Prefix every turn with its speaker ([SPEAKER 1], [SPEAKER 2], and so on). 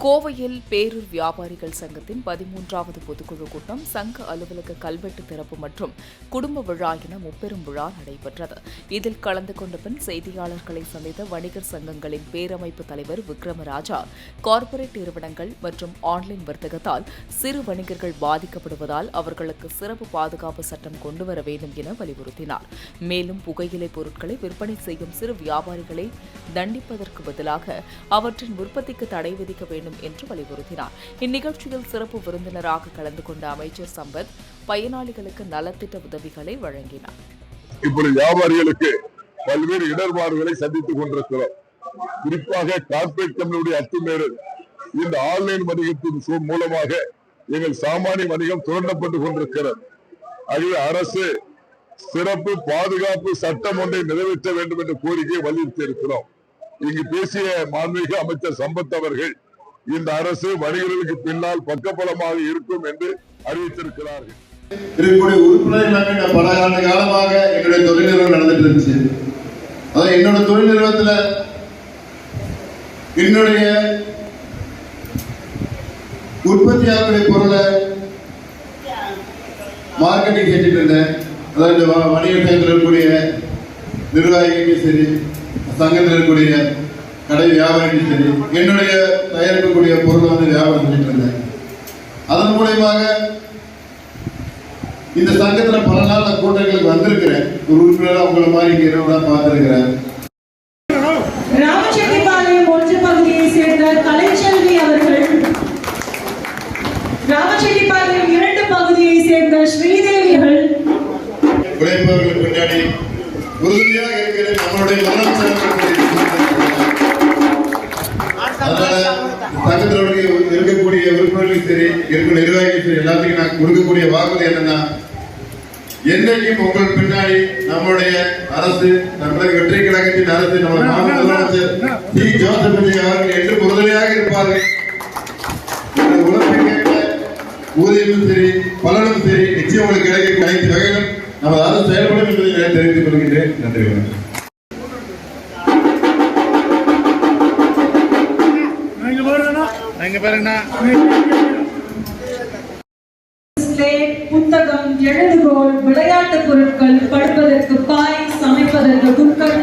[SPEAKER 1] கோவையில் பேரூர் வியாபாரிகள் சங்கத்தின் 13வது பொதுக்குழு கூட்டம் சங்க அலுவலக கல்வெட்டு திறப்பு மற்றும் குடும்ப விழா என முப்பெரும் விழா நடைபெற்றது. இதில் கலந்து கொண்ட பின் செய்தியாளர்களை சந்தித்த வணிகர் சங்கங்களின் பேரமைப்பு தலைவர் விக்ரமராஜா, கார்ப்பரேட் நிறுவனங்கள் மற்றும் ஆன்லைன் வர்த்தகத்தால் சிறு வணிகர்கள் பாதிக்கப்படுவதால் அவர்களுக்கு சிறப்பு பாதுகாப்பு சட்டம் கொண்டுவர வேண்டும் என வலியுறுத்தினார். மேலும் புகையிலை பொருட்களை விற்பனை செய்யும் சிறு வியாபாரிகளை தண்டிப்பதற்கு பதிலாக அவற்றின் உற்பத்திக்கு தடை விதிக்க வேண்டும் என்று வலியுறுத்தினார். இந்நிகழ்ச்சியில் சிறப்பு விருந்தினராக கலந்து கொண்ட அமைச்சர் சம்பத் பயனாளிகளுக்கு நலத்திட்ட உதவிகளை வழங்கினார்.
[SPEAKER 2] இப்படி வியாபாரிகளுக்கு பல்வேறு இடர்பாடுகளை சந்தித்துக் கொண்டிருக்கிறோம். குறிப்பாக கார்ப்பரேட் கம்பெனியுடைய அத்துமீறல் இந்த ஆன்லைன் வணிகத்தின் மூலமாக எங்கள் சாமானிய வணிகம் சுரண்டப்பட்டுக் கொண்டிருக்கிறது. ஆகவே அரசு சிறப்பு பாதுகாப்பு சட்டம் ஒன்றை நிறைவேற்ற வேண்டும் என்ற கோரிக்கையை வலியுறுத்தி இருக்கிறோம். இங்கு பேசிய மாண்புமிகு அமைச்சர் சம்பத் அவர்கள் இந்த அரசு வணிகர்களுக்கு பின்னால் பக்கபலமாக இருக்கும் என்று அறிவித்திருக்கிறார்கள்.
[SPEAKER 3] உறுப்பினர்கள் பல ஆண்டு காலமாக என்னுடைய தொழில் நிறுவனம் நடந்துட்டு இருந்துச்சு. அதான் என்னோட தொழில் நிறுவனத்தில் என்னுடைய உற்பத்தியாளருடைய பொருளை மார்க்கெட்டிங் செஞ்சுட்டு இருந்தேன். அதாவது வணிக சங்கத்தில் இருக்கக்கூடிய நிர்வாகிகளும் சரி, சங்கத்தில் இருக்கக்கூடிய கடை வியாபாரிகளும் சரி, என்னுடைய தயாரிக்கக்கூடிய பொருளை வியாபாரம் செஞ்சுட்டு இருந்தேன். அதன் மூலயமாக இந்த சங்கத்தில் பல நாள் கூட்டங்களுக்கு வந்திருக்கிறேன். ஒரு உறுப்பினராக உங்களை மாதிரி இங்கே தான் பார்த்திருக்கிறேன்.
[SPEAKER 4] ராமச்செட்டிப்பாளையம் ஒன்று பகுதியை சேர்ந்த கலைச்செல்வி அவர்கள், ராமச்செட்டிப்பாளையம் 2 பகுதியை சேர்ந்த ஸ்ரீதேவிகள்,
[SPEAKER 3] உழைப்பவர்களுக்கு பின்னாடி உறுதியாக இருக்கிற நம்மளுடைய சங்கத்தில் இருக்கக்கூடிய உறுப்பினர்களுக்கு சரி, இருக்கும் நிர்வாகிகள் சரி, எல்லாத்துக்கும் நான் கொடுக்கக்கூடிய வாக்குறுதி என்னன்னா, என்னைக்கும் உங்கள் பின்னாடி நம்மளுடைய அரசு, நம்மளுடைய வெற்றி கழகத்தின் அரசு, நம்ம மாநில முதலமைச்சர் டி. ஜோசப் விஜய் அவர்கள் என்று உறுதுணையாக இருப்பார்கள். உழைப்புக்கேற்ற ஊதியமும் சரி, பலனும் சரி, நிச்சயம் உங்களுக்கு கிடைக்க அனைத்து வகையிலும் நமது அரசு செயல்படும் என்பதை நான் தெரிவித்துக் கொள்கின்றேன். நன்றி.
[SPEAKER 4] புத்தகம், எழுதுகோல், விளையாட்டு பொருட்கள், படுப்பதற்கு பாய், சமைப்பதற்கு குக்கர்,